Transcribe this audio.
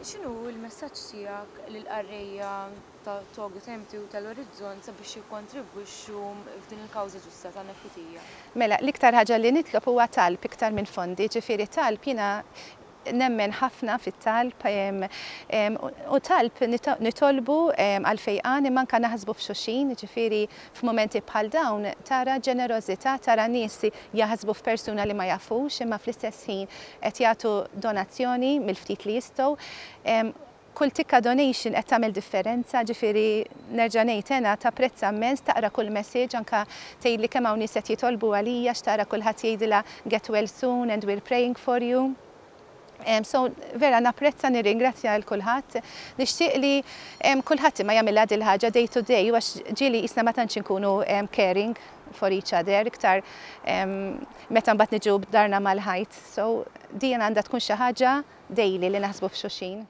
x'inhu l-messaġġ tiegħek lill-qarrejja ta' Togut Empty u tal-Orizzont sabiex jikkontribwixxu f'din il-kawża ġusta tan-nefitija? Mela, l-iktar ħaġa li nitlob huwa talb iktar minn fondi, ġifieri talb jiena nemmen ħafna fit-talb u talb nitolbu għal fejqan imma anke naħsbu f'xulxin, ġifieri f'mumenti bħal dawn tara ġenerożità, tara nies jaħsbu f'persuna li ma jafux imma fl-istess ħin qed jagħtu donazzjoni mill-ftit li jistgħu. Kull tikka donation qed tagħmel differenza, ġifieri nerġa' ngħid għena tapprezza immens taqra kull messaġġ anke tgħidli kemm hawn nies qed jitolbu għalija x'tara kulħadd jgħidilha get well soon and we're praying for you. So vera napprezza nirringrazzja l kulħadd. Nixtieq li kulħadd ma jagħmilha din il-ħaġa day to day għax ġieli qisna ma tantx inkunu caring for each other iktar meta mbagħad niġu b'darna mal-ħajt. So din għandha tkun xi ħaġa daily li naħsbu f'xulxin.